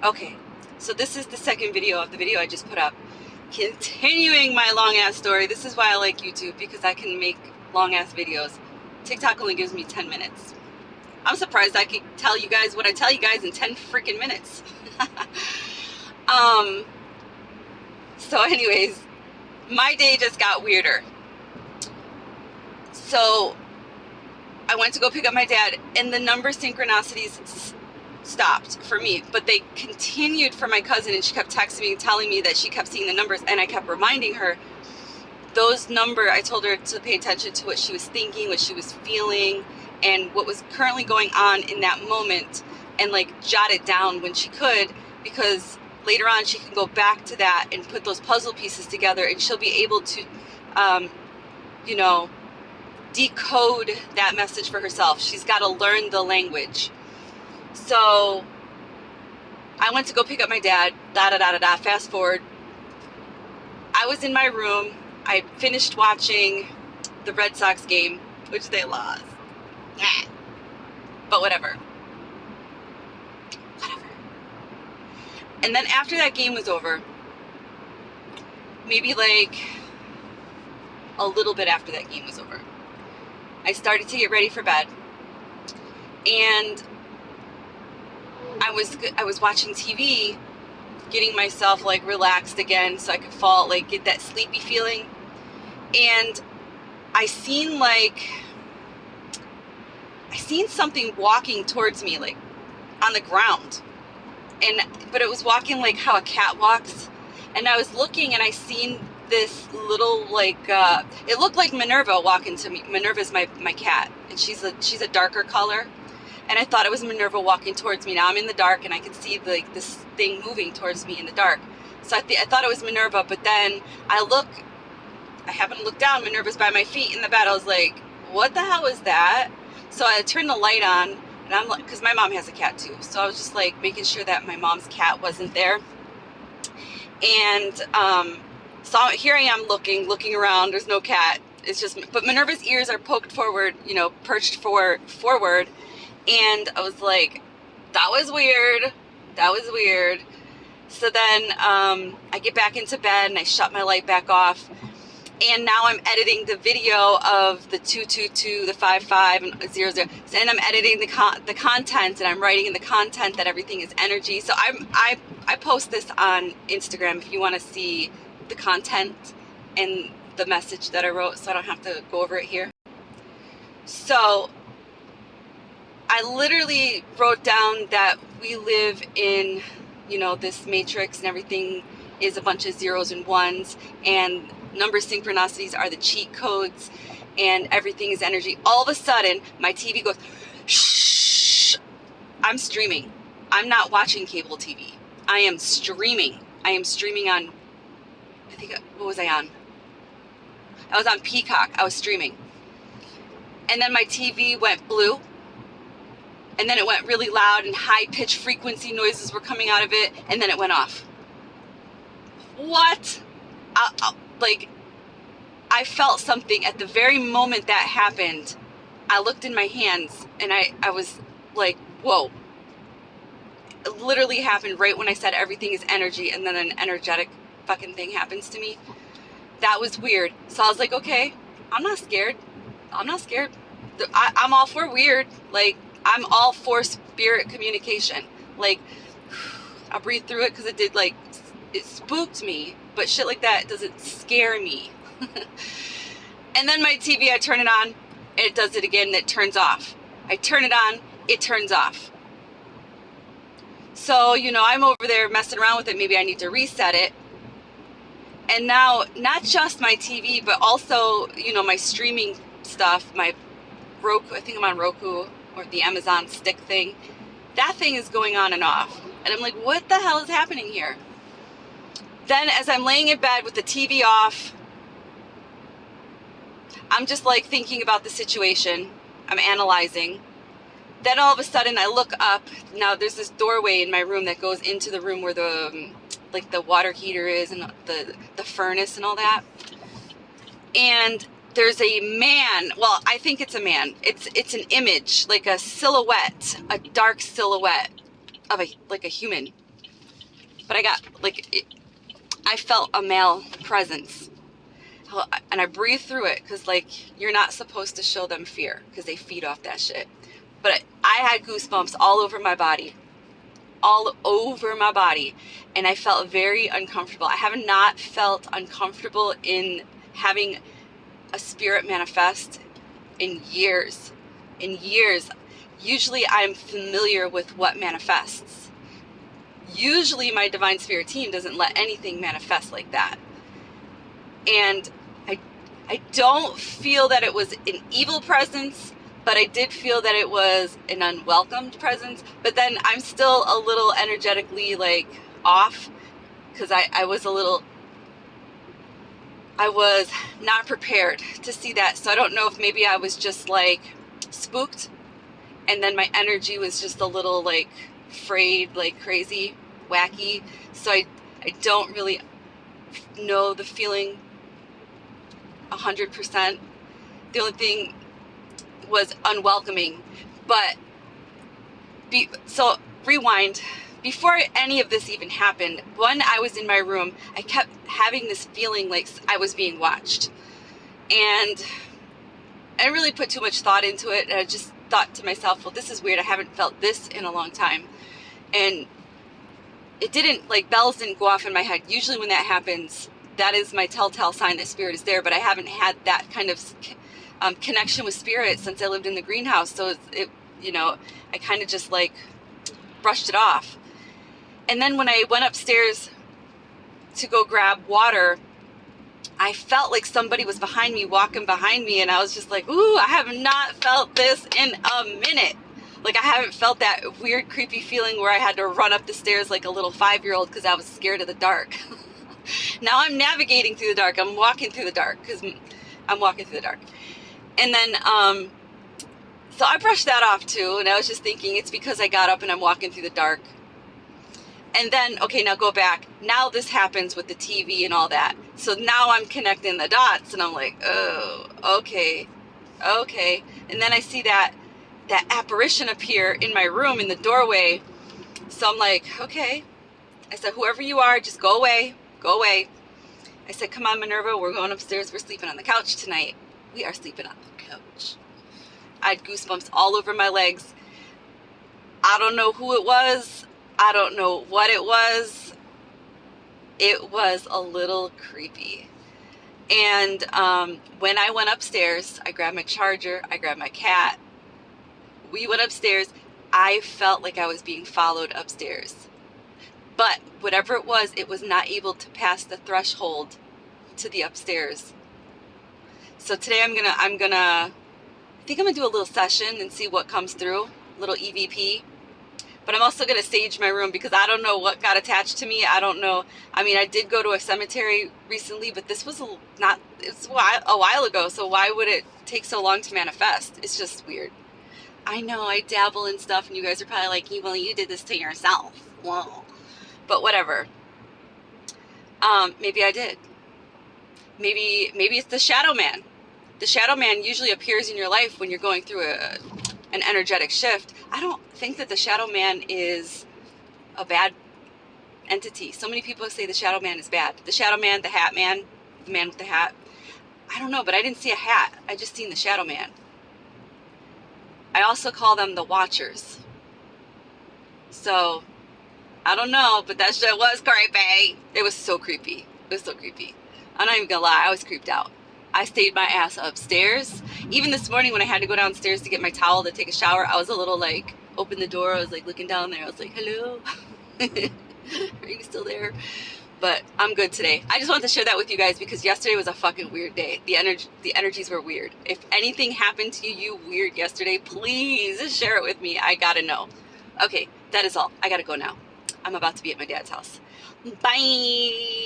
Okay, so this is the second video of the video I just put up. Continuing my long ass story. This is why I like YouTube, because I can make long ass videos. TikTok only gives me 10 minutes. I'm surprised I could tell you guys what I tell you guys in 10 freaking minutes. um, so anyways, my day just got weirder. So I went to go pick up my dad, and the number synchronicities stopped for me, but they continued for my cousin, and she kept texting me and telling me that she kept seeing the numbers, and I kept reminding her those numbers. I told her to pay attention to what she was thinking, what she was feeling, and what was currently going on in that moment, and like jot it down when she could, because later on she can go back to that and put those puzzle pieces together, and she'll be able to you know, decode that message for herself. She's got to learn the language. So I went to go pick up my dad, fast forward. I was in my room. I finished watching the Red Sox game, which they lost. But whatever. And then after that game was over, maybe like a little bit after that game was over, I started to get ready for bed. And I was watching TV, getting myself like relaxed again so I could fall, like get that sleepy feeling. And I seen something walking towards me, like on the ground. But it was walking like how a cat walks. And I was looking, and I seen this little it looked like Minerva walking to me. Minerva's my cat, and she's a darker color. And I thought it was Minerva walking towards me. Now I'm in the dark, and I could see like this thing moving towards me in the dark. So I thought it was Minerva, but then I happened to look down. Minerva's by my feet in the bed. I was like, what the hell is that? So I turned the light on, and I'm like, because my mom has a cat too. So I was just like making sure that my mom's cat wasn't there. And so here I am looking around. There's no cat. It's just, but Minerva's ears are poked forward, perched forward. And I was like, that was weird. That was weird. So then I get back into bed, and I shut my light back off. And now I'm editing the video of the 222, the 55, and 00. And I'm editing the content, and I'm writing in the content that everything is energy. So I post this on Instagram if you want to see the content and the message that I wrote, so I don't have to go over it here. So I literally wrote down that we live in, this matrix, and everything is a bunch of zeros and ones, and number synchronicities are the cheat codes, and everything is energy. All of a sudden, my TV goes, shh. I'm streaming. I'm not watching cable TV. I am streaming. I am streaming on, what was I on? I was on Peacock. I was streaming. And then my TV went blue. And then it went really loud, and high-pitched frequency noises were coming out of it, and then it went off. What? I felt something at the very moment that happened. I looked in my hands, and I was like, whoa. It literally happened right when I said everything is energy, and then an energetic fucking thing happens to me. That was weird. So I was like, okay, I'm not scared. I'm not scared. I'm all for weird. I'm all for spirit communication. I breathed through it because it did, it spooked me, but shit like that doesn't scare me. And then my TV, I turn it on, and it does it again, and it turns off. I turn it on, it turns off. So, I'm over there messing around with it. Maybe I need to reset it. And now, not just my TV, but also, my streaming stuff, my Roku, I think I'm on Roku, or the Amazon stick thing. That thing is going on and off. And I'm like, what the hell is happening here? Then as I'm laying in bed with the TV off, I'm just thinking about the situation. I'm analyzing. Then all of a sudden I look up. Now there's this doorway in my room that goes into the room where the water heater is, and the furnace and all that. And there's a man. Well, I think it's a man. It's an image, like a silhouette, a dark silhouette of a human. but I got like, I felt a male presence. And I breathed through it because, like, you're not supposed to show them fear because they feed off that shit. But I had goosebumps all over my body, all over my body, and I felt very uncomfortable. I have not felt uncomfortable in having a spirit manifest in years. In years. Usually I'm familiar with what manifests. Usually my divine spirit team doesn't let anything manifest like that. And I don't feel that it was an evil presence, but I did feel that it was an unwelcomed presence. But then I'm still a little energetically like off because I was not prepared to see that. So I don't know if maybe I was just like spooked, and then my energy was just a little like frayed, like crazy, wacky. So I don't really know the feeling 100%. The only thing was unwelcoming. But so rewind, before any of this even happened, when I was in my room, I kept having this feeling like I was being watched, and I didn't really put too much thought into it. And I just thought to myself, well, this is weird, I haven't felt this in a long time. And it didn't, like, bells didn't go off in my head. Usually when that happens, that is my telltale sign that spirit is there. But I haven't had that kind of connection with spirit since I lived in the greenhouse. So it I kind of just like brushed it off. And then when I went upstairs to go grab water, I felt like somebody was behind me, walking behind me, and I was just like, ooh, I have not felt this in a minute. Like, I haven't felt that weird, creepy feeling where I had to run up the stairs like a little 5-year-old because I was scared of the dark. Now I'm navigating through the dark. I'm walking through the dark because I'm walking through the dark. And then, so I brushed that off too, and I was just thinking it's because I got up and I'm walking through the dark. And then, okay, now go back. Now this happens with the TV and all that. So now I'm connecting the dots, and I'm like, oh, okay. And then I see that apparition appear in my room in the doorway. So I'm like, okay. I said, whoever you are, just go away. Go away. I said, come on, Minerva, we're going upstairs. We're sleeping on the couch tonight. We are sleeping on the couch. I had goosebumps all over my legs. I don't know who it was. I don't know what it was. It was a little creepy. And when I went upstairs, I grabbed my charger, I grabbed my cat. We went upstairs. I felt like I was being followed upstairs. But whatever it was not able to pass the threshold to the upstairs. So today I think I'm gonna do a little session and see what comes through, a little EVP. But I'm also going to sage my room because I don't know what got attached to me. I don't know. I mean, I did go to a cemetery recently, but this was it's a while ago. So why would it take so long to manifest? It's just weird. I know I dabble in stuff, and you guys are probably like, well, you did this to yourself. Whoa. But whatever. Maybe I did. Maybe it's the shadow man. The shadow man usually appears in your life when you're going through an energetic shift. I don't think that the shadow man is a bad entity. So many people say the shadow man is bad. The shadow man, the hat man, the man with the hat. I don't know, but I didn't see a hat. I just seen the shadow man. I also call them the watchers. So, I don't know, but that shit was creepy. It was so creepy. It was so creepy. I'm not even gonna lie, I was creeped out. I stayed my ass upstairs. Even this morning when I had to go downstairs to get my towel to take a shower, I was a little like, open the door, I was like looking down there. I was like, hello? Are you still there? But I'm good today. I just wanted to share that with you guys because yesterday was a fucking weird day. The energies were weird. If anything happened to you weird yesterday, please share it with me. I gotta know. Okay, that is all. I gotta go now. I'm about to be at my dad's house. Bye.